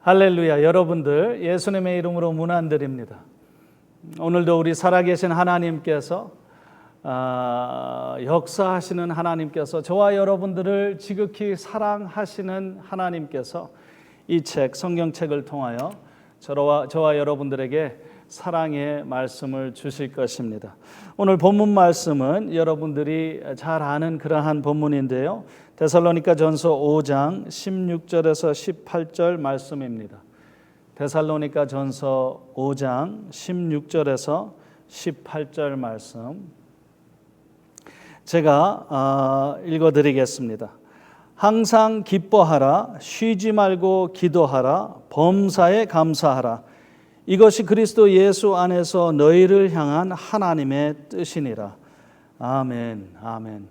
할렐루야. 여러분들 예수님의 이름으로 문안드립니다. 오늘도 우리 살아계신 하나님께서 역사하시는 하나님께서 저와 여러분들을 지극히 사랑하시는 하나님께서 이 책 성경책을 통하여 저와 여러분들에게 사랑의 말씀을 주실 것입니다. 오늘 본문 말씀은 여러분들이 잘 아는 그러한 본문인데요. 데살로니가전서 5장 16절에서 18절 말씀입니다. 데살로니가전서 5장 16절에서 18절 말씀 제가 읽어드리겠습니다. 항상 기뻐하라, 쉬지 말고 기도하라, 범사에 감사하라. 이것이 그리스도 예수 안에서 너희를 향한 하나님의 뜻이니라. 아멘, 아멘.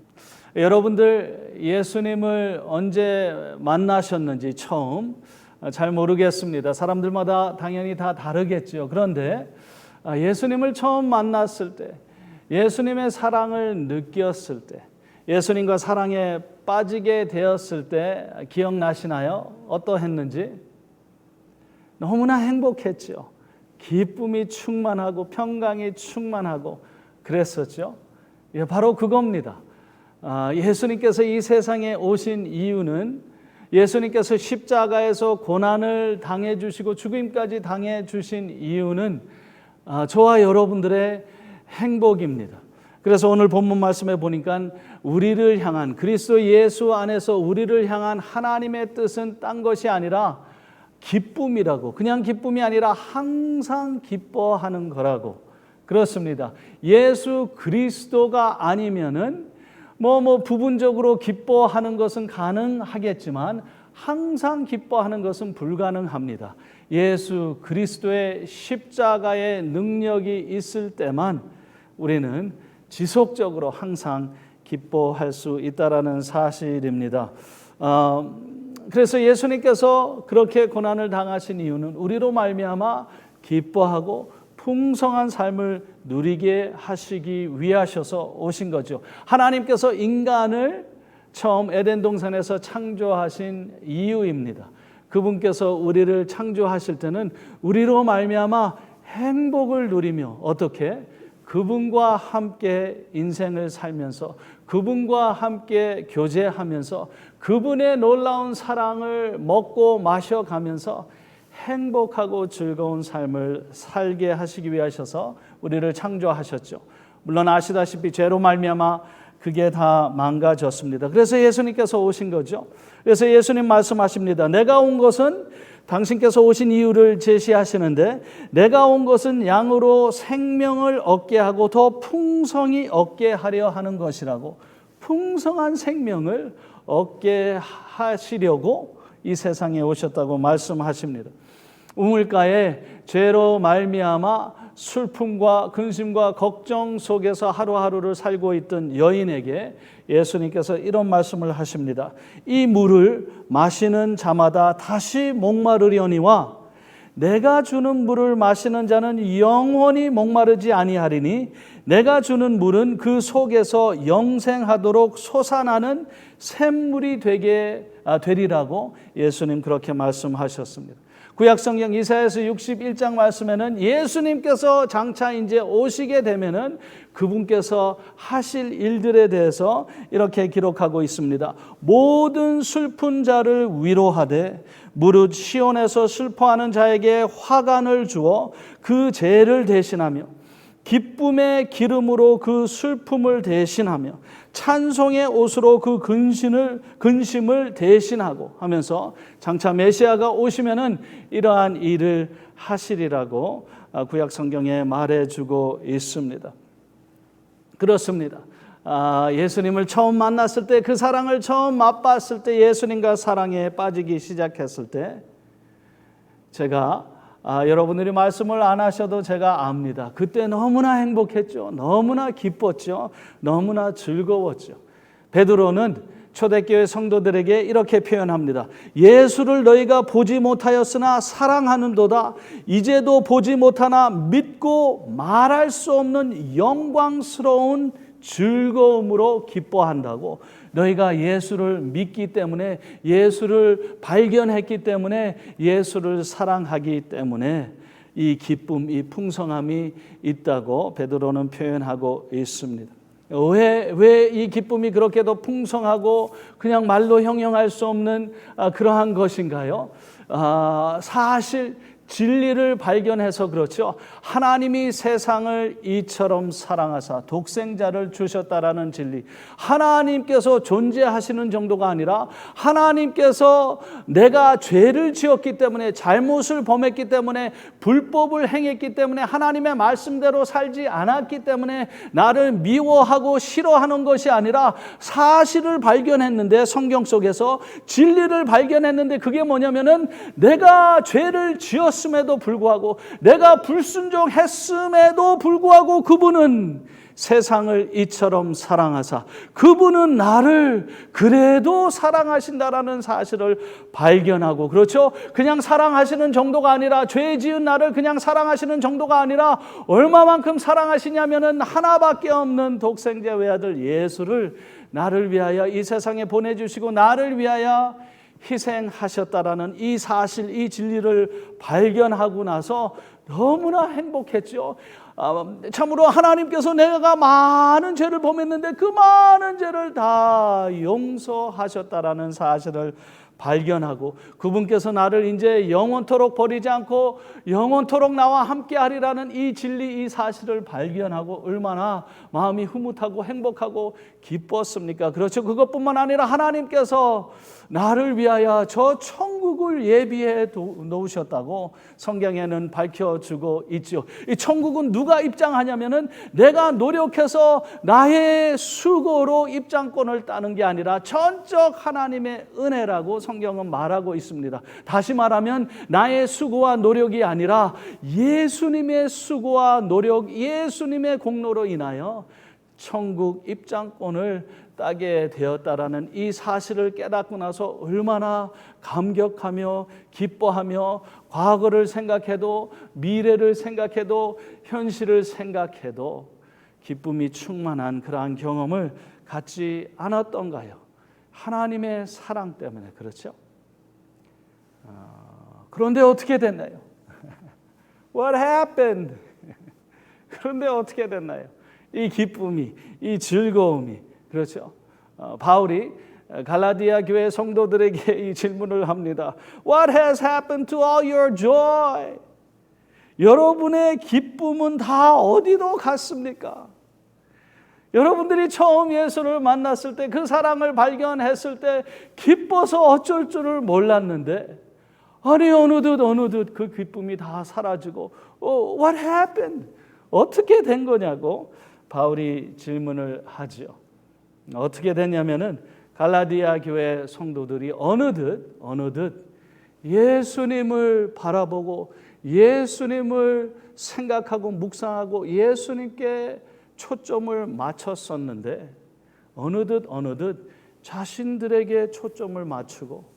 여러분들 예수님을 언제 만나셨는지 처음 잘 모르겠습니다. 사람들마다 당연히 다 다르겠죠. 그런데 예수님을 처음 만났을 때, 예수님의 사랑을 느꼈을 때, 예수님과 사랑에 빠지게 되었을 때 기억나시나요? 어떠했는지? 너무나 행복했죠. 기쁨이 충만하고 평강이 충만하고 그랬었죠. 예, 바로 그겁니다. 예수님께서 이 세상에 오신 이유는 예수님께서 십자가에서 고난을 당해주시고 죽음까지 당해주신 이유는 저와 여러분들의 행복입니다. 그래서 오늘 본문 말씀에 보니까 우리를 향한 그리스도 예수 안에서 우리를 향한 하나님의 뜻은 딴 것이 아니라 기쁨이라고, 그냥 기쁨이 아니라 항상 기뻐하는 거라고. 그렇습니다. 예수 그리스도가 아니면은 부분적으로 기뻐하는 것은 가능하겠지만 항상 기뻐하는 것은 불가능합니다. 예수 그리스도의 십자가의 능력이 있을 때만 우리는 지속적으로 항상 기뻐할 수 있다라는 사실입니다. 그래서 예수님께서 그렇게 고난을 당하신 이유는 우리로 말미암아 기뻐하고 풍성한 삶을 누리게 하시기 위하셔서 오신 거죠. 하나님께서 인간을 처음 에덴 동산에서 창조하신 이유입니다. 그분께서 우리를 창조하실 때는 우리로 말미암아 행복을 누리며 어떻게? 그분과 함께 인생을 살면서 그분과 함께 교제하면서 그분의 놀라운 사랑을 먹고 마셔가면서 행복하고 즐거운 삶을 살게 하시기 위하셔서 우리를 창조하셨죠. 물론 아시다시피 죄로 말미암아 그게 다 망가졌습니다. 그래서 예수님께서 오신 거죠. 그래서 예수님 말씀하십니다. 내가 온 것은, 당신께서 오신 이유를 제시하시는데, 내가 온 것은 양으로 생명을 얻게 하고 더 풍성히 얻게 하려 하는 것이라고. 풍성한 생명을 얻게 하시려고 이 세상에 오셨다고 말씀하십니다. 우물가에 죄로 말미암아 슬픔과 근심과 걱정 속에서 하루하루를 살고 있던 여인에게 예수님께서 이런 말씀을 하십니다. 이 물을 마시는 자마다 다시 목마르려니와 내가 주는 물을 마시는 자는 영원히 목마르지 아니하리니 내가 주는 물은 그 속에서 영생하도록 솟아나는 샘물이 되리라고 예수님 그렇게 말씀하셨습니다. 구약성경 이사야서 61장 말씀에는 예수님께서 장차 이제 오시게 되면은 그분께서 하실 일들에 대해서 이렇게 기록하고 있습니다. 모든 슬픈 자를 위로하되 무릇 시온에서 슬퍼하는 자에게 화관을 주어 그 죄를 대신하며 기쁨의 기름으로 그 슬픔을 대신하며 찬송의 옷으로 그 근심을 대신하고 하면서 장차 메시아가 오시면은 이러한 일을 하시리라고 구약 성경에 말해주고 있습니다. 그렇습니다. 예수님을 처음 만났을 때, 그 사랑을 처음 맛봤을 때, 예수님과 사랑에 빠지기 시작했을 때 제가 여러분들이 말씀을 안 하셔도 제가 압니다. 그때 너무나 행복했죠. 너무나 기뻤죠. 너무나 즐거웠죠. 베드로는 초대교회 성도들에게 이렇게 표현합니다. 예수를 너희가 보지 못하였으나 사랑하는도다. 이제도 보지 못하나 믿고 말할 수 없는 영광스러운 즐거움으로 기뻐한다고. 너희가 예수를 믿기 때문에, 예수를 발견했기 때문에, 예수를 사랑하기 때문에 이 기쁨, 이 풍성함이 있다고 베드로는 표현하고 있습니다. 왜 이 기쁨이 그렇게도 풍성하고 그냥 말로 형용할 수 없는 그러한 것인가요? 사실 진리를 발견해서 그렇죠. 하나님이 세상을 이처럼 사랑하사 독생자를 주셨다라는 진리, 하나님께서 존재하시는 정도가 아니라 하나님께서 내가 죄를 지었기 때문에, 잘못을 범했기 때문에, 불법을 행했기 때문에, 하나님의 말씀대로 살지 않았기 때문에 나를 미워하고 싫어하는 것이 아니라 사실을 발견했는데, 성경 속에서 진리를 발견했는데, 그게 뭐냐면은 내가 죄를 지었 에도 불구하고, 내가 불순종했음에도 불구하고 그분은 세상을 이처럼 사랑하사 그분은 나를 그래도 사랑하신다라는 사실을 발견하고, 그렇죠? 그냥 사랑하시는 정도가 아니라, 죄 지은 나를 그냥 사랑하시는 정도가 아니라 얼마만큼 사랑하시냐면은 하나밖에 없는 독생자 외아들 예수를 나를 위하여 이 세상에 보내주시고 나를 위하여 희생하셨다라는 이 사실, 이 진리를 발견하고 나서 너무나 행복했죠. 참으로 하나님께서 내가 많은 죄를 범했는데 그 많은 죄를 다 용서하셨다라는 사실을 발견하고, 그분께서 나를 이제 영원토록 버리지 않고 영원토록 나와 함께하리라는 이 진리, 이 사실을 발견하고 얼마나 마음이 흐뭇하고 행복하고 기뻤습니까? 그렇죠. 그것뿐만 아니라 하나님께서 나를 위하여 저 천국을 예비해 놓으셨다고 성경에는 밝혀주고 있죠. 이 천국은 누가 입장하냐면은 내가 노력해서 나의 수고로 입장권을 따는 게 아니라 전적 하나님의 은혜라고 성경은 말하고 있습니다. 다시 말하면 나의 수고와 노력이 아니라 예수님의 수고와 노력, 예수님의 공로로 인하여 천국 입장권을 따게 되었다라는 이 사실을 깨닫고 나서 얼마나 감격하며 기뻐하며, 과거를 생각해도, 미래를 생각해도, 현실을 생각해도 기쁨이 충만한 그러한 경험을 갖지 않았던가요? 하나님의 사랑 때문에 그렇죠. 그런데 어떻게 됐나요? What happened? 그런데 어떻게 됐나요? 이 기쁨이, 이 즐거움이, 그렇죠. 바울이 갈라디아 교회 성도들에게 이 질문을 합니다. What has happened to all your joy? 여러분의 기쁨은 다 어디로 갔습니까? 여러분들이 처음 예수를 만났을 때, 그 사랑을 발견했을 때 기뻐서 어쩔 줄을 몰랐는데, 아니 어느덧 그 기쁨이 다 사라지고 What happened? 어떻게 된 거냐고 바울이 질문을 하죠. 어떻게 됐냐면은 갈라디아 교회 성도들이 어느덧 예수님을 바라보고 예수님을 생각하고 묵상하고 예수님께 초점을 맞췄었는데, 어느덧 자신들에게 초점을 맞추고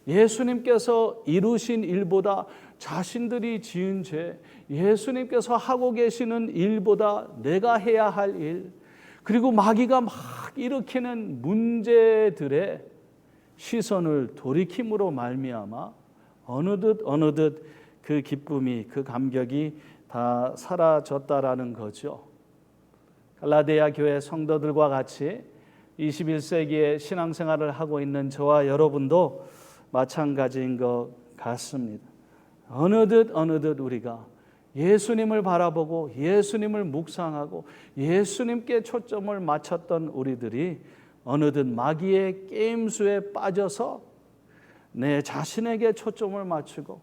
예수님께서 이루신 일보다 자신들이 지은 죄, 예수님께서 하고 계시는 일보다 내가 해야 할 일, 그리고 마귀가 막 일으키는 문제들의 시선을 돌이킴으로 말미암아 어느덧 그 기쁨이, 그 감격이 다 사라졌다라는 거죠. 갈라디아 교회 성도들과 같이 21세기에 신앙생활을 하고 있는 저와 여러분도 마찬가지인 것 같습니다. 어느덧 우리가 예수님을 바라보고 예수님을 묵상하고 예수님께 초점을 맞췄던 우리들이 어느덧 마귀의 게임수에 빠져서 내 자신에게 초점을 맞추고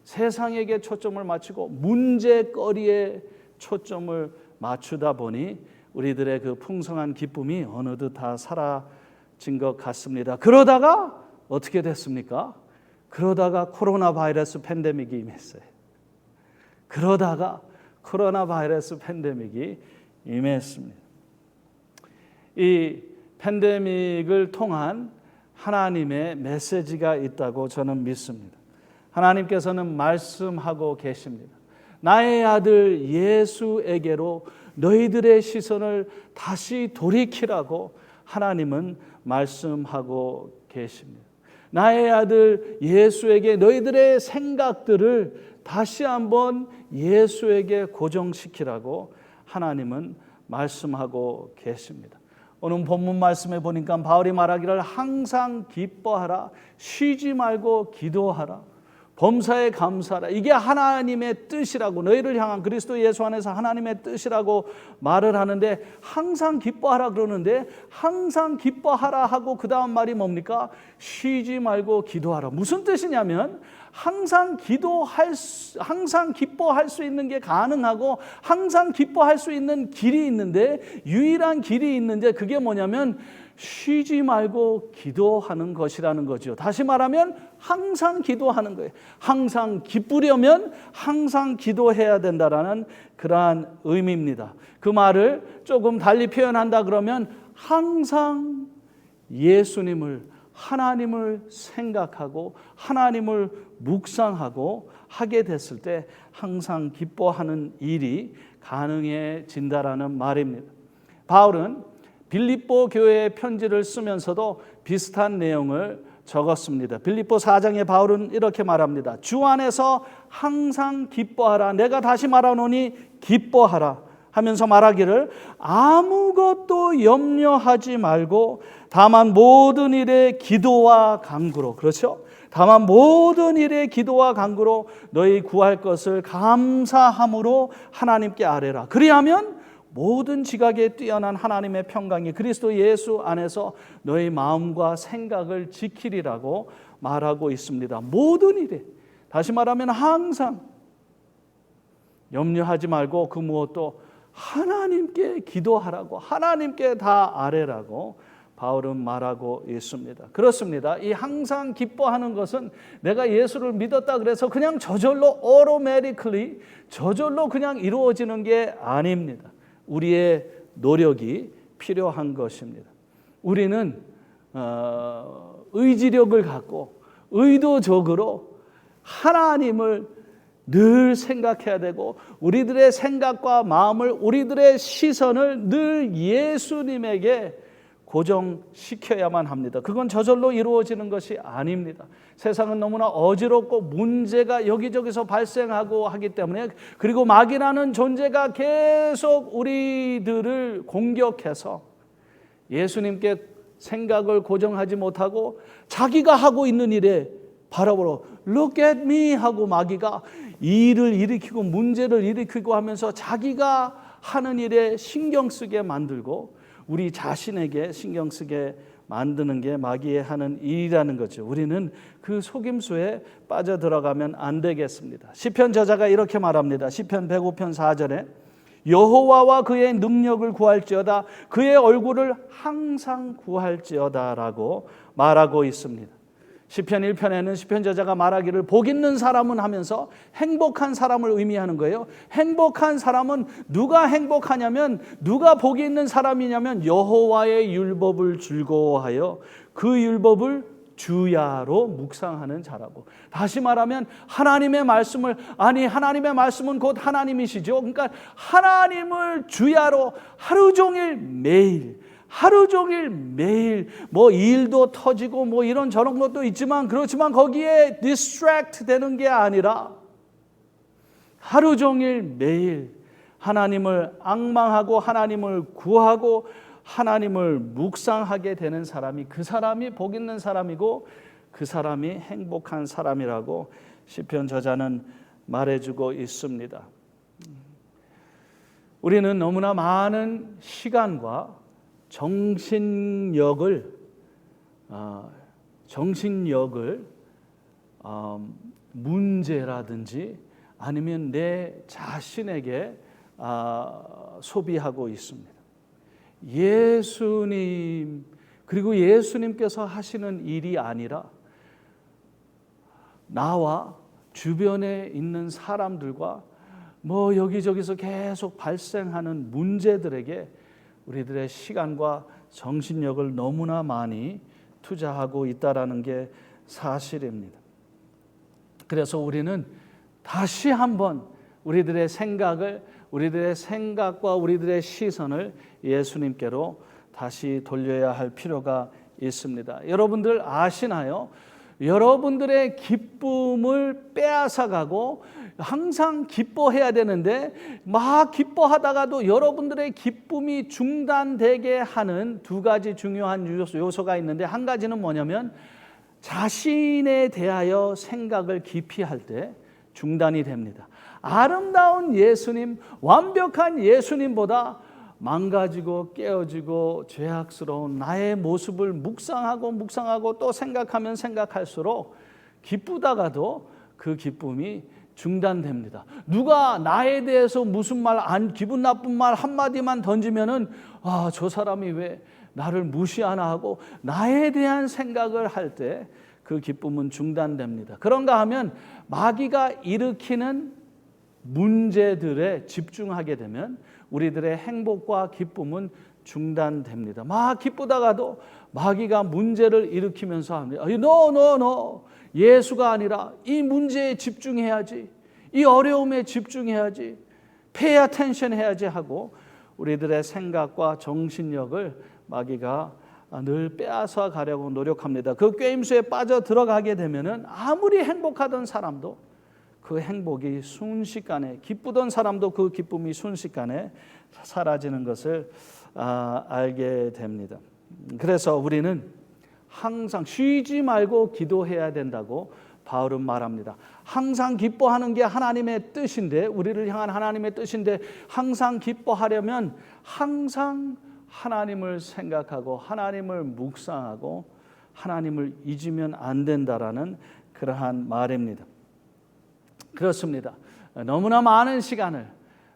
세상에게 초점을 맞추고 문제거리에 초점을 맞추다 보니 우리들의 그 풍성한 기쁨이 어느덧 다 사라진 것 같습니다. 그러다가 어떻게 됐습니까? 그러다가 코로나 바이러스 팬데믹이 임했어요. 그러다가 코로나 바이러스 팬데믹이 임했습니다. 이 팬데믹을 통한 하나님의 메시지가 있다고 저는 믿습니다. 하나님께서는 말씀하고 계십니다. 나의 아들 예수에게로 너희들의 시선을 다시 돌이키라고 하나님은 말씀하고 계십니다. 나의 아들 예수에게 너희들의 생각들을 다시 한번 예수에게 고정시키라고 하나님은 말씀하고 계십니다. 오늘 본문 말씀에 보니까 바울이 말하기를 항상 기뻐하라, 쉬지 말고 기도하라, 범사에 감사하라. 이게 하나님의 뜻이라고, 너희를 향한 그리스도 예수 안에서 하나님의 뜻이라고 말을 하는데, 항상 기뻐하라 그러는데 항상 기뻐하라 하고 그 다음 말이 뭡니까? 쉬지 말고 기도하라. 무슨 뜻이냐면 항상 기뻐할 수 있는 게 가능하고 항상 기뻐할 수 있는 길이 있는데, 유일한 길이 있는데 그게 뭐냐면 쉬지 말고 기도하는 것이라는 거죠. 다시 말하면 항상 기도하는 거예요. 항상 기쁘려면 항상 기도해야 된다라는 그러한 의미입니다. 그 말을 조금 달리 표현한다 그러면 항상 예수님을, 하나님을 생각하고 하나님을 묵상하고 하게 됐을 때 항상 기뻐하는 일이 가능해진다라는 말입니다. 바울은 빌립보 교회의 편지를 쓰면서도 비슷한 내용을 적었습니다. 빌립보 4장에 바울은 이렇게 말합니다. 주 안에서 항상 기뻐하라. 내가 다시 말하노니 기뻐하라 하면서 말하기를 아무것도 염려하지 말고 다만 모든 일에 기도와 간구로, 그렇죠? 다만 모든 일에 기도와 간구로 너희 구할 것을 감사함으로 하나님께 아뢰라. 그리하면 모든 지각에 뛰어난 하나님의 평강이 그리스도 예수 안에서 너희 마음과 생각을 지키리라고 말하고 있습니다. 모든 일에, 다시 말하면 항상 염려하지 말고 그 무엇도 하나님께 기도하라고, 하나님께 다 아뢰라고 바울은 말하고 있습니다. 그렇습니다. 이 항상 기뻐하는 것은 내가 예수를 믿었다 그래서 그냥 저절로 automatically, 저절로 그냥 이루어지는 게 아닙니다. 우리의 노력이 필요한 것입니다. 우리는 의지력을 갖고 의도적으로 하나님을 늘 생각해야 되고, 우리들의 생각과 마음을, 우리들의 시선을 늘 예수님에게 고정시켜야만 합니다. 그건 저절로 이루어지는 것이 아닙니다. 세상은 너무나 어지럽고 문제가 여기저기서 발생하고 하기 때문에, 그리고 마귀라는 존재가 계속 우리들을 공격해서 예수님께 생각을 고정하지 못하고 자기가 하고 있는 일에 바라보러 Look at me 하고 마귀가 일을 일으키고 문제를 일으키고 하면서 자기가 하는 일에 신경 쓰게 만들고 우리 자신에게 신경 쓰게 만드는 게 마귀의 하는 일이라는 거죠. 우리는 그 속임수에 빠져들어가면 안 되겠습니다. 시편 저자가 이렇게 말합니다. 시편 105편 4절에 여호와와 그의 능력을 구할지어다, 그의 얼굴을 항상 구할지어다라고 말하고 있습니다. 시편 1편에는 시편 저자가 말하기를 복 있는 사람은 하면서 행복한 사람을 의미하는 거예요. 행복한 사람은 누가 행복하냐면, 누가 복이 있는 사람이냐면 여호와의 율법을 즐거워하여 그 율법을 주야로 묵상하는 자라고. 다시 말하면 하나님의 말씀을, 아니 하나님의 말씀은 곧 하나님이시죠. 그러니까 하나님을 주야로 하루 종일 매일 뭐 일도 터지고 뭐 이런 저런 것도 있지만, 그렇지만 거기에 distract 되는 게 아니라 하루 종일 매일 하나님을 앙망하고 하나님을 구하고 하나님을 묵상하게 되는 사람이, 그 사람이 복 있는 사람이고 그 사람이 행복한 사람이라고 시편 저자는 말해주고 있습니다. 우리는 너무나 많은 시간과 정신력을 문제라든지 아니면 내 자신에게 소비하고 있습니다. 예수님, 그리고 예수님께서 하시는 일이 아니라 나와 주변에 있는 사람들과 뭐 여기저기서 계속 발생하는 문제들에게 우리들의 시간과 정신력을 너무나 많이 투자하고 있다라는 게 사실입니다. 그래서 우리는 다시 한번 우리들의 생각과 우리들의 시선을 예수님께로 다시 돌려야 할 필요가 있습니다. 여러분들 아시나요? 여러분들의 기쁨을 빼앗아가고 항상 기뻐해야 되는데 막 기뻐하다가도 여러분들의 기쁨이 중단되게 하는 두 가지 중요한 요소가 있는데, 한 가지는 뭐냐면 자신에 대하여 생각을 깊이 할 때 중단이 됩니다. 아름다운 예수님, 완벽한 예수님보다 망가지고 깨어지고 죄악스러운 나의 모습을 묵상하고 또 생각하면 생각할수록 기쁘다가도 그 기쁨이 중단됩니다. 누가 나에 대해서 무슨 기분 나쁜 말 한마디만 던지면은 저 사람이 왜 나를 무시하나 하고 나에 대한 생각을 할 때 그 기쁨은 중단됩니다. 그런가 하면 마귀가 일으키는 문제들에 집중하게 되면 우리들의 행복과 기쁨은 중단됩니다. 막 기쁘다가도 마귀가 문제를 일으키면서 합니다. No. 예수가 아니라 이 문제에 집중해야지. 이 어려움에 집중해야지. Pay attention 해야지 하고 우리들의 생각과 정신력을 마귀가 늘 빼앗아 가려고 노력합니다. 그 꾀임수에 빠져 들어가게 되면은 아무리 행복하던 사람도 그 행복이 순식간에, 기쁘던 사람도 그 기쁨이 순식간에 사라지는 것을 알게 됩니다. 그래서 우리는 항상 쉬지 말고 기도해야 된다고 바울은 말합니다. 항상 기뻐하는 게 하나님의 뜻인데, 우리를 향한 하나님의 뜻인데, 항상 기뻐하려면 항상 하나님을 생각하고 하나님을 묵상하고 하나님을 잊으면 안 된다라는 그러한 말입니다. 그렇습니다. 너무나 많은 시간을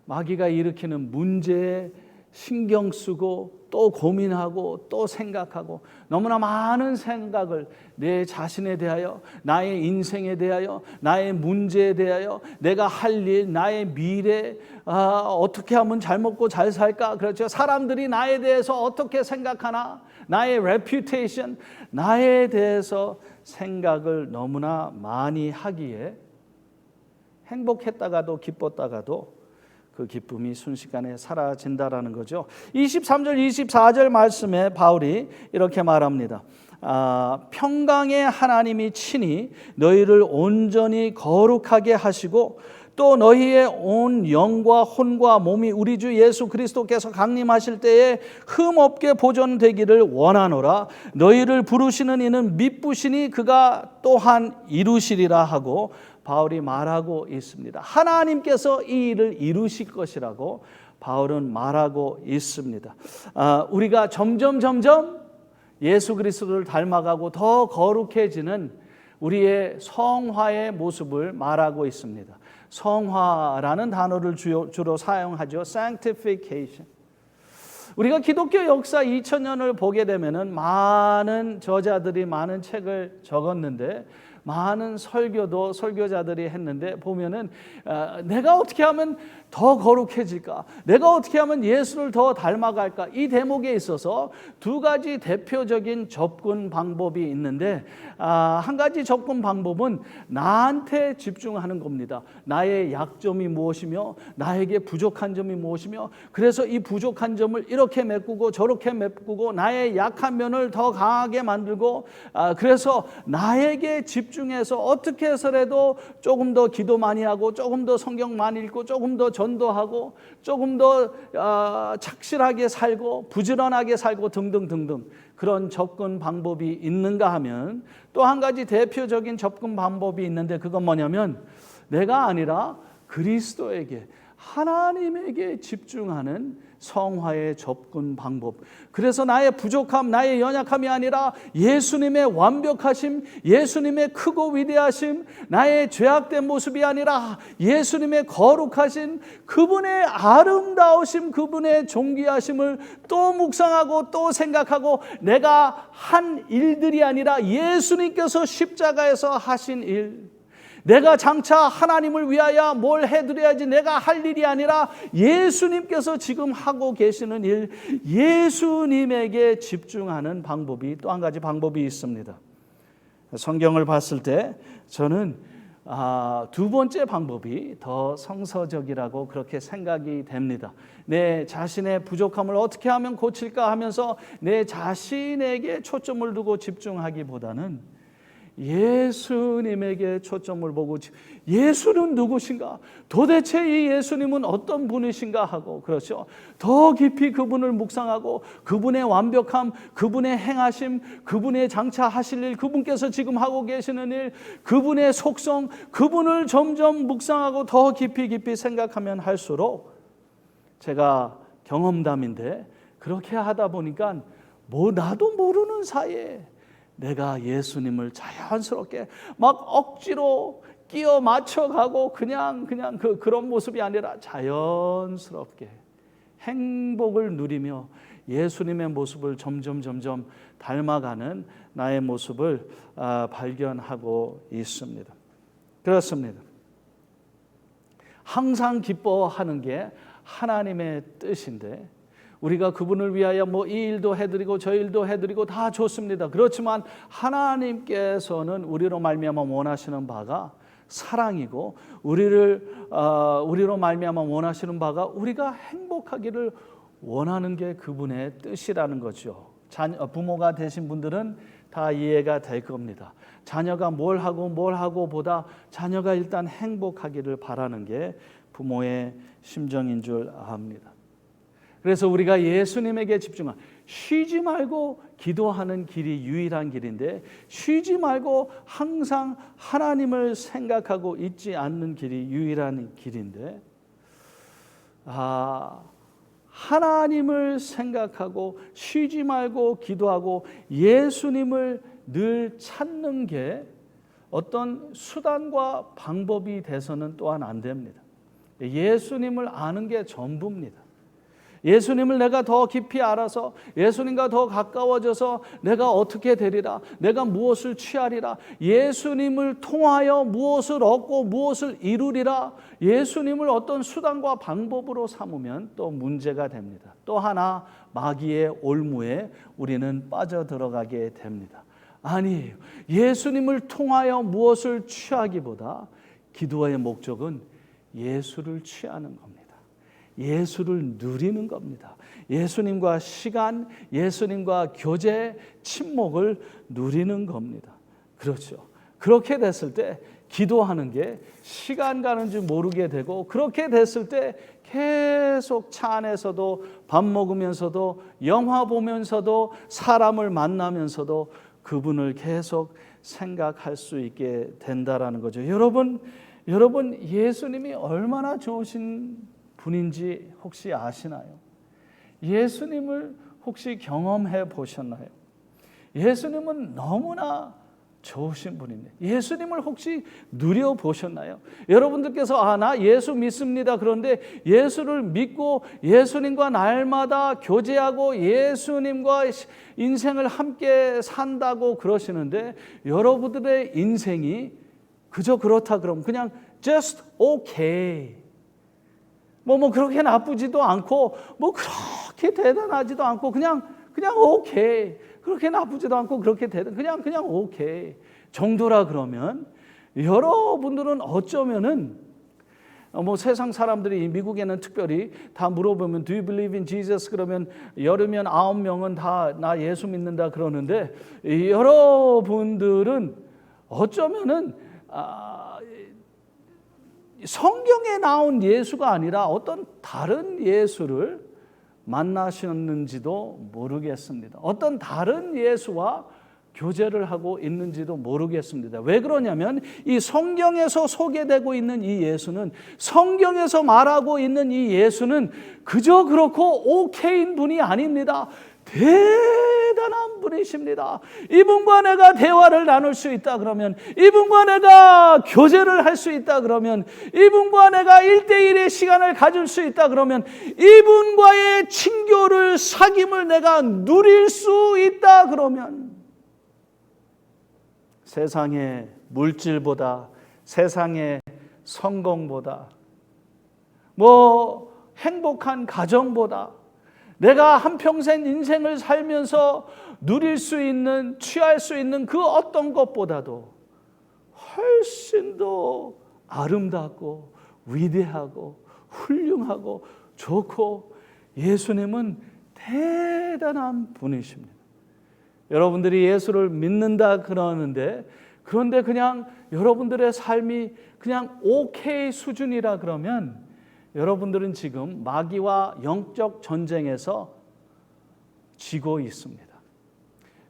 마귀가 일으키는 문제에 신경 쓰고 또 고민하고 또 생각하고, 너무나 많은 생각을 내 자신에 대하여, 나의 인생에 대하여, 나의 문제에 대하여, 내가 할 일, 나의 미래, 어떻게 하면 잘 먹고 잘 살까? 그렇죠. 사람들이 나에 대해서 어떻게 생각하나? 나의 reputation, 나에 대해서 생각을 너무나 많이 하기에 행복했다가도 기뻤다가도 그 기쁨이 순식간에 사라진다라는 거죠. 23절 24절 말씀에 바울이 이렇게 말합니다. 평강의 하나님이 친히 너희를 온전히 거룩하게 하시고 또 너희의 온 영과 혼과 몸이 우리 주 예수 그리스도께서 강림하실 때에 흠없게 보존되기를 원하노라. 너희를 부르시는 이는 미쁘시니 그가 또한 이루시리라 하고 바울이 말하고 있습니다. 하나님께서 이 일을 이루실 것이라고 바울은 말하고 있습니다. 우리가 점점 예수 그리스도를 닮아가고 더 거룩해지는 우리의 성화의 모습을 말하고 있습니다. 성화라는 단어를 주로 사용하죠. Sanctification. 우리가 기독교 역사 2000년을 보게 되면은 많은 저자들이 많은 책을 적었는데, 많은 설교자들이 했는데 보면은 내가 어떻게 하면 더 거룩해질까? 내가 어떻게 하면 예수를 더 닮아갈까? 이 대목에 있어서 두 가지 대표적인 접근 방법이 있는데, 한 가지 접근 방법은 나한테 집중하는 겁니다. 나의 약점이 무엇이며 나에게 부족한 점이 무엇이며, 그래서 이 부족한 점을 이렇게 메꾸고 저렇게 메꾸고 나의 약한 면을 더 강하게 만들고, 그래서 나에게 집중해서 어떻게 해서라도 조금 더 기도 많이 하고 조금 더 성경 많이 읽고 조금 더 전도하고 조금 더 착실하게 살고 부지런하게 살고 등등등등, 그런 접근 방법이 있는가 하면 또 한 가지 대표적인 접근 방법이 있는데, 그건 뭐냐면 내가 아니라 그리스도에게, 하나님에게 집중하는 성화의 접근 방법. 그래서 나의 부족함, 나의 연약함이 아니라 예수님의 완벽하심, 예수님의 크고 위대하심, 나의 죄악된 모습이 아니라 예수님의 거룩하신 그분의 아름다우심, 그분의 존귀하심을 또 묵상하고 또 생각하고, 내가 한 일들이 아니라 예수님께서 십자가에서 하신 일, 내가 장차 하나님을 위하여 뭘 해드려야지 내가 할 일이 아니라 예수님께서 지금 하고 계시는 일, 예수님에게 집중하는 방법이 또 한 가지 방법이 있습니다. 성경을 봤을 때 저는 두 번째 방법이 더 성서적이라고 그렇게 생각이 됩니다. 내 자신의 부족함을 어떻게 하면 고칠까 하면서 내 자신에게 초점을 두고 집중하기보다는 예수님에게 초점을 보고 예수는 누구신가? 도대체 이 예수님은 어떤 분이신가 하고, 그렇죠? 더 깊이 그분을 묵상하고 그분의 완벽함, 그분의 행하심, 그분의 장차 하실 일, 그분께서 지금 하고 계시는 일, 그분의 속성, 그분을 점점 묵상하고 더 깊이 생각하면 할수록, 제가 경험담인데 그렇게 하다 보니까 나도 모르는 사이에 내가 예수님을 자연스럽게 막 억지로 끼워 맞춰가고 그냥 그런 모습이 아니라 자연스럽게 행복을 누리며 예수님의 모습을 점점 닮아가는 나의 모습을 발견하고 있습니다. 그렇습니다. 항상 기뻐하는 게 하나님의 뜻인데 우리가 그분을 위하여 이 일도 해드리고 저 일도 해드리고 다 좋습니다. 그렇지만 하나님께서는 우리로 말미암아 원하시는 바가 사랑이고 우리로 말미암아 원하시는 바가 우리가 행복하기를 원하는 게 그분의 뜻이라는 거죠. 부모가 되신 분들은 다 이해가 될 겁니다. 자녀가 뭘 하고 보다 자녀가 일단 행복하기를 바라는 게 부모의 심정인 줄 압니다. 그래서 우리가 예수님에게 집중하고 쉬지 말고 기도하는 길이 유일한 길인데, 쉬지 말고 항상 하나님을 생각하고 있지 않는 길이 유일한 길인데, 하나님을 생각하고 쉬지 말고 기도하고 예수님을 늘 찾는 게 어떤 수단과 방법이 돼서는 또한 안 됩니다. 예수님을 아는 게 전부입니다. 예수님을 내가 더 깊이 알아서 예수님과 더 가까워져서 내가 어떻게 되리라, 내가 무엇을 취하리라, 예수님을 통하여 무엇을 얻고 무엇을 이루리라, 예수님을 어떤 수단과 방법으로 삼으면 또 문제가 됩니다. 또 하나 마귀의 올무에 우리는 빠져들어가게 됩니다. 아니에요. 예수님을 통하여 무엇을 취하기보다 기도의 목적은 예수를 취하는 겁니다. 예수를 누리는 겁니다. 예수님과 시간, 예수님과 교제, 친목을 누리는 겁니다. 그렇죠. 그렇게 됐을 때 기도하는 게 시간 가는 줄 모르게 되고, 그렇게 됐을 때 계속 차 안에서도 밥 먹으면서도 영화 보면서도 사람을 만나면서도 그분을 계속 생각할 수 있게 된다라는 거죠. 여러분 예수님이 얼마나 좋으신 분인지 혹시 아시나요? 예수님을 혹시 경험해 보셨나요? 예수님은 너무나 좋으신 분인데 예수님을 혹시 누려보셨나요? 여러분들께서 나 예수 믿습니다. 그런데 예수를 믿고 예수님과 날마다 교제하고 예수님과 인생을 함께 산다고 그러시는데, 여러분들의 인생이 그저 그렇다 그러면 그냥 just okay, 그렇게 나쁘지도 않고 그렇게 대단하지도 않고 그냥 오케이, 그렇게 나쁘지도 않고 그렇게 그냥 오케이 정도라 그러면, 여러분들은 어쩌면은 세상 사람들이 미국에는 특별히 다 물어보면 Do you believe in Jesus? 그러면 여르면 9명은 다 나 예수 믿는다 그러는데, 여러분들은 어쩌면은 성경에 나온 예수가 아니라 어떤 다른 예수를 만나셨는지도 모르겠습니다. 어떤 다른 예수와 교제를 하고 있는지도 모르겠습니다. 왜 그러냐면 이 성경에서 소개되고 있는 이 예수는, 성경에서 말하고 있는 이 예수는 그저 그렇고 오케이인 분이 아닙니다. 대단한 분이십니다. 이분과 내가 대화를 나눌 수 있다 그러면, 이분과 내가 교제를 할 수 있다 그러면, 이분과 내가 1대1의 시간을 가질 수 있다 그러면, 이분과의 친교를, 사귐을 내가 누릴 수 있다 그러면, 세상의 물질보다, 세상의 성공보다, 행복한 가정보다, 내가 한평생 인생을 살면서 누릴 수 있는, 취할 수 있는 그 어떤 것보다도 훨씬 더 아름답고 위대하고 훌륭하고 좋고 예수님은 대단한 분이십니다. 여러분들이 예수를 믿는다 그러는데 그런데 그냥 여러분들의 삶이 그냥 오케이 수준이라 그러면 여러분들은 지금 마귀와 영적 전쟁에서 지고 있습니다.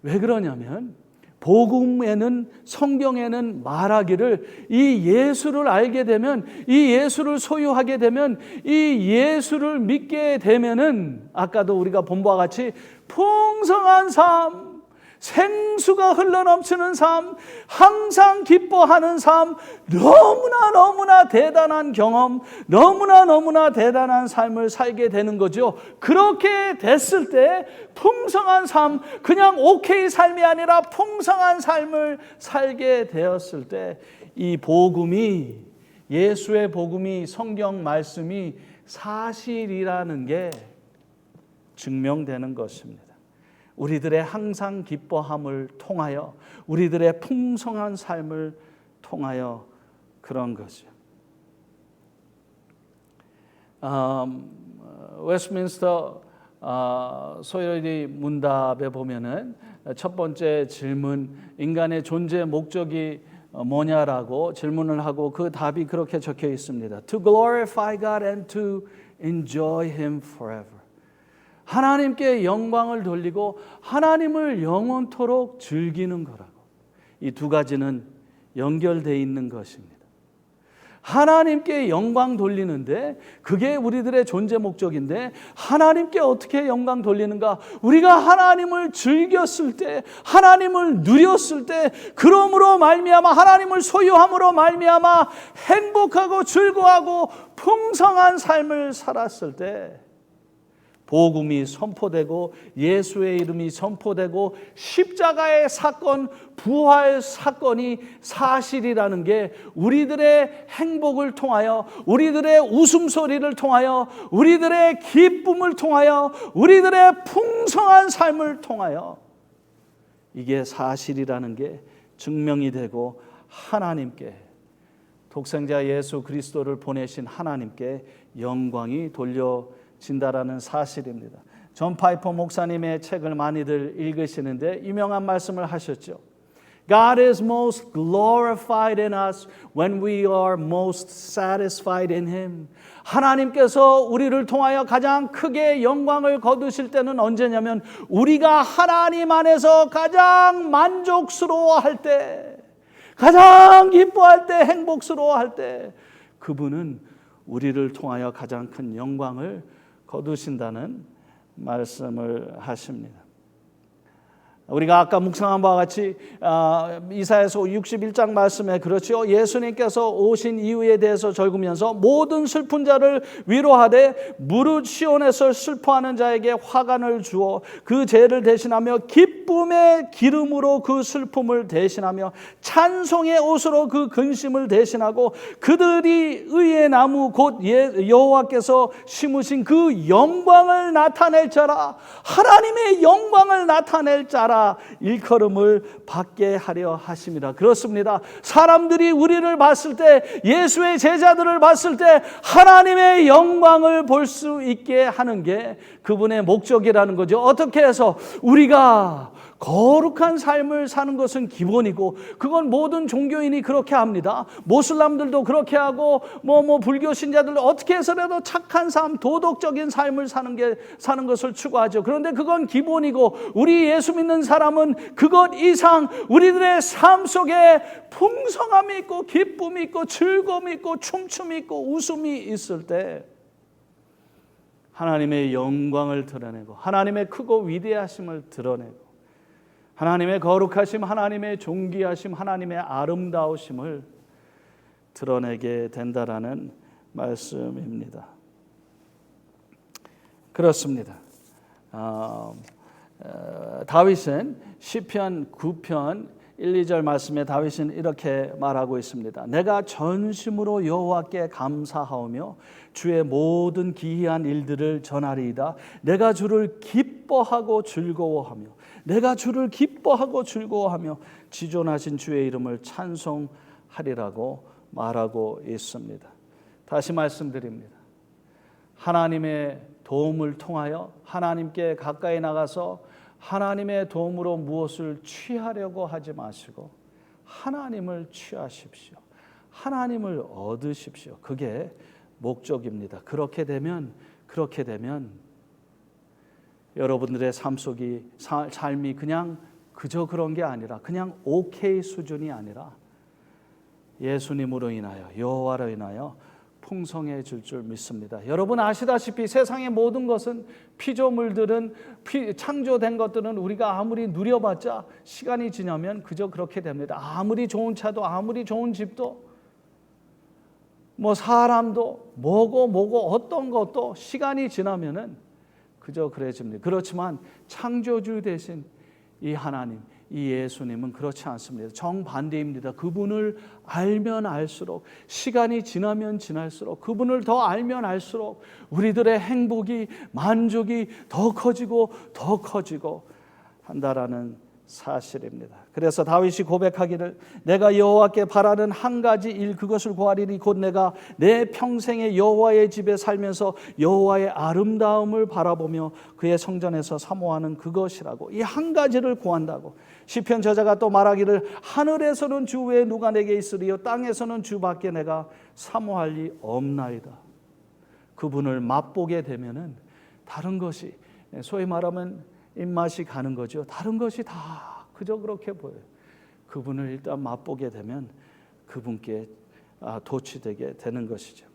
왜 그러냐면 복음에는 성경에는 말하기를 이 예수를 알게 되면 이 예수를 소유하게 되면 이 예수를 믿게 되면은 아까도 우리가 본 바와 같이 풍성한 삶, 생수가 흘러넘치는 삶, 항상 기뻐하는 삶, 너무나 대단한 경험, 너무나 대단한 삶을 살게 되는 거죠. 그렇게 됐을 때 풍성한 삶, 그냥 오케이 삶이 아니라 풍성한 삶을 살게 되었을 때 이 복음이, 예수의 복음이, 성경 말씀이 사실이라는 게 증명되는 것입니다. 우리들의 항상 기뻐함을 통하여 우리들의 풍성한 삶을 통하여 그런 거죠. 웨스트민스터 소열리 문답에 보면은 첫 번째 질문, 인간의 존재 목적이 뭐냐라고 질문을 하고 그 답이 그렇게 적혀 있습니다. To glorify God and to enjoy Him forever. 하나님께 영광을 돌리고 하나님을 영원토록 즐기는 거라고. 이 두 가지는 연결되어 있는 것입니다. 하나님께 영광 돌리는데 그게 우리들의 존재 목적인데 하나님께 어떻게 영광 돌리는가? 우리가 하나님을 즐겼을 때, 하나님을 누렸을 때, 그러므로 말미암아 하나님을 소유함으로 말미암아 행복하고 즐거워하고 풍성한 삶을 살았을 때 복음이 선포되고 예수의 이름이 선포되고 십자가의 사건, 부활 사건이 사실이라는 게 우리들의 행복을 통하여, 우리들의 웃음소리를 통하여, 우리들의 기쁨을 통하여, 우리들의 풍성한 삶을 통하여 이게 사실이라는 게 증명이 되고 하나님께, 독생자 예수 그리스도를 보내신 하나님께 영광이 돌려진다라는 사실입니다. 존 파이퍼 목사님의 책을 많이들 읽으시는데 유명한 말씀을 하셨죠. God is most glorified in us when we are most satisfied in Him. 하나님께서 우리를 통하여 가장 크게 영광을 거두실 때는 언제냐면 우리가 하나님 안에서 가장 만족스러워할 때, 가장 기뻐할 때, 행복스러워할 때 그분은 우리를 통하여 가장 큰 영광을 거두신다는 말씀을 하십니다. 우리가 아까 묵상한 바와 같이 이사야서 61장 말씀에 그렇죠. 예수님께서 오신 이유에 대해서 적으면서 모든 슬픈 자를 위로하되 무릇 시온에서 슬퍼하는 자에게 화관을 주어 그 죄를 대신하며 기쁨의 기름으로 그 슬픔을 대신하며 찬송의 옷으로 그 근심을 대신하고 그들이 의의 나무 곧 여호와께서 심으신 그 영광을 나타낼 자라, 하나님의 영광을 나타낼 자라 일컬음을 받게 하려 하심이라. 그렇습니다. 사람들이 우리를 봤을 때, 예수의 제자들을 봤을 때 하나님의 영광을 볼 수 있게 하는 게 그분의 목적이라는 거죠. 어떻게 해서 우리가 거룩한 삶을 사는 것은 기본이고 그건 모든 종교인이 그렇게 합니다. 모슬람들도 그렇게 하고 불교 신자들도 어떻게 해서라도 착한 삶, 도덕적인 삶을 사는 것을 추구하죠. 그런데 그건 기본이고 우리 예수 믿는 사람은 그것 이상 우리들의 삶 속에 풍성함이 있고 기쁨이 있고 즐거움이 있고 춤춤이 있고 웃음이 있을 때 하나님의 영광을 드러내고 하나님의 크고 위대하심을 드러내고 하나님의 거룩하심, 하나님의 존귀하심, 하나님의 아름다우심을 드러내게 된다라는 말씀입니다. 그렇습니다. 다윗은 시편 9편 1, 2절 말씀에 다윗은 이렇게 말하고 있습니다. 내가 전심으로 여호와께 감사하오며 주의 모든 기이한 일들을 전하리이다. 내가 주를 기뻐하고 즐거워하며 내가 주를 기뻐하고 즐거워하며 지존하신 주의 이름을 찬송하리이다. 하리라고 말하고 있습니다. 다시 말씀드립니다. 하나님의 도움을 통하여 하나님께 가까이 나가서 하나님의 도움으로 무엇을 취하려고 하지 마시고 하나님을 취하십시오. 하나님을 얻으십시오. 그게 목적입니다. 그렇게 되면 여러분들의 삶이 그냥 그저 그런 게 아니라 그냥 오케이 수준이 아니라 예수님으로 인하여 여호와로 인하여 풍성해질 줄 믿습니다. 여러분 아시다시피 세상의 모든 것은 피조물들은 창조된 것들은 우리가 아무리 누려봤자 시간이 지나면 그저 그렇게 됩니다. 아무리 좋은 차도 아무리 좋은 집도 사람도 뭐고 어떤 것도 시간이 지나면은 그저 그래집니다. 그렇지만 창조주 되신 이 하나님, 이 예수님은 그렇지 않습니다. 정반대입니다. 그분을 알면 알수록, 시간이 지나면 지날수록, 그분을 더 알면 알수록 우리들의 행복이, 만족이 더 커지고 한다라는 사실입니다. 그래서 다윗이 고백하기를 내가 여호와께 바라는 한 가지 일 그것을 구하리니 곧 내가 내 평생에 여호와의 집에 살면서 여호와의 아름다움을 바라보며 그의 성전에서 사모하는 그것이라고, 이 한 가지를 구한다고. 시편 저자가 또 말하기를 하늘에서는 주 외에 누가 내게 있으리요 땅에서는 주밖에 내가 사모할 리 없나이다. 그분을 맛보게 되면은 다른 것이, 소위 말하면 입맛이 가는 거죠. 다른 것이 다 그저 그렇게 보여요. 그분을 일단 맛보게 되면 그분께 도취되게 되는 것이죠.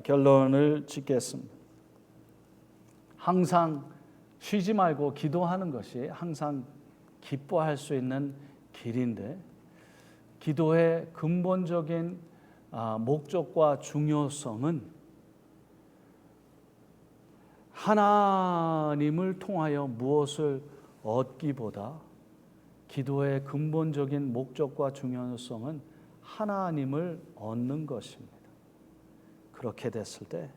결론을 짓겠습니다. 항상 쉬지 말고 기도하는 것이 항상 기뻐할 수 있는 길인데, 기도의 근본적인 목적과 중요성은 하나님을 통하여 무엇을 얻기보다 기도의 근본적인 목적과 중요성은 하나님을 얻는 것입니다. 그렇게 됐을 때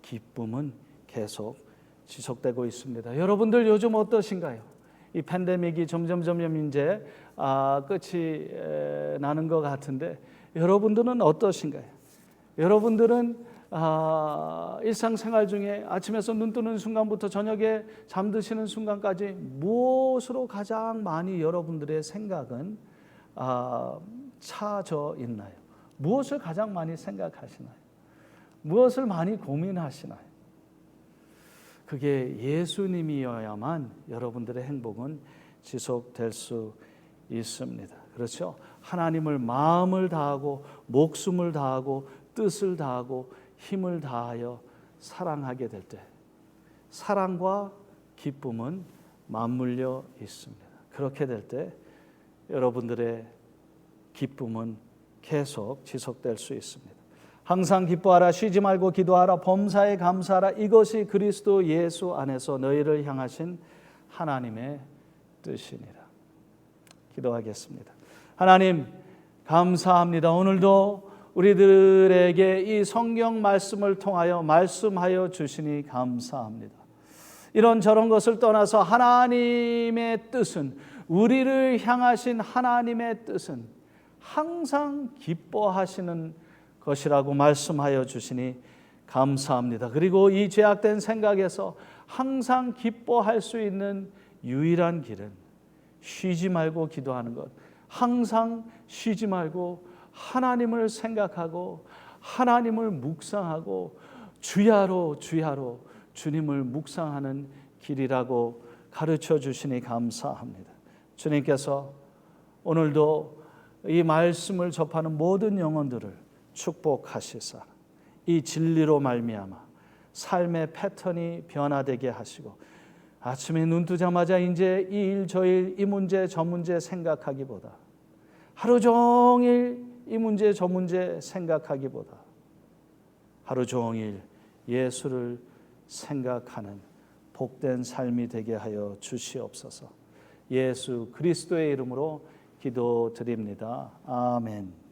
기쁨은 계속 지속되고 있습니다. 여러분들 요즘 어떠신가요? 이 팬데믹이 점점 이제 끝이 나는 것 같은데 여러분들은 어떠신가요? 여러분들은 일상생활 중에 아침에서 눈 뜨는 순간부터 저녁에 잠드시는 순간까지 무엇으로 가장 많이 여러분들의 생각은 차져 있나요? 무엇을 가장 많이 생각하시나요? 무엇을 많이 고민하시나요? 그게 예수님이어야만 여러분들의 행복은 지속될 수 있습니다. 그렇죠? 하나님을 마음을 다하고 목숨을 다하고 뜻을 다하고 힘을 다하여 사랑하게 될 때 사랑과 기쁨은 맞물려 있습니다. 그렇게 될 때 여러분들의 기쁨은 계속 지속될 수 있습니다. 항상 기뻐하라, 쉬지 말고 기도하라, 범사에 감사하라. 이것이 그리스도 예수 안에서 너희를 향하신 하나님의 뜻이니라. 기도하겠습니다. 하나님 감사합니다. 오늘도 우리들에게 이 성경 말씀을 통하여 말씀하여 주시니 감사합니다. 이런저런 것을 떠나서 하나님의 뜻은, 우리를 향하신 하나님의 뜻은 항상 기뻐하시는 것이라고 말씀하여 주시니 감사합니다. 그리고 이 죄악된 생각에서 항상 기뻐할 수 있는 유일한 길은 쉬지 말고 기도하는 것, 항상 쉬지 말고 하나님을 생각하고 하나님을 묵상하고 주야로 주님을 묵상하는 길이라고 가르쳐 주시니 감사합니다. 주님께서 오늘도 이 말씀을 접하는 모든 영혼들을 축복하시사 이 진리로 말미암아 삶의 패턴이 변화되게 하시고 아침에 눈 뜨자마자 이제 이 일 저 일 이 문제 저 문제 생각하기보다 하루 종일 이 문제 저 문제 생각하기보다 하루 종일 예수를 생각하는 복된 삶이 되게 하여 주시옵소서. 예수 그리스도의 이름으로 기도드립니다. 아멘.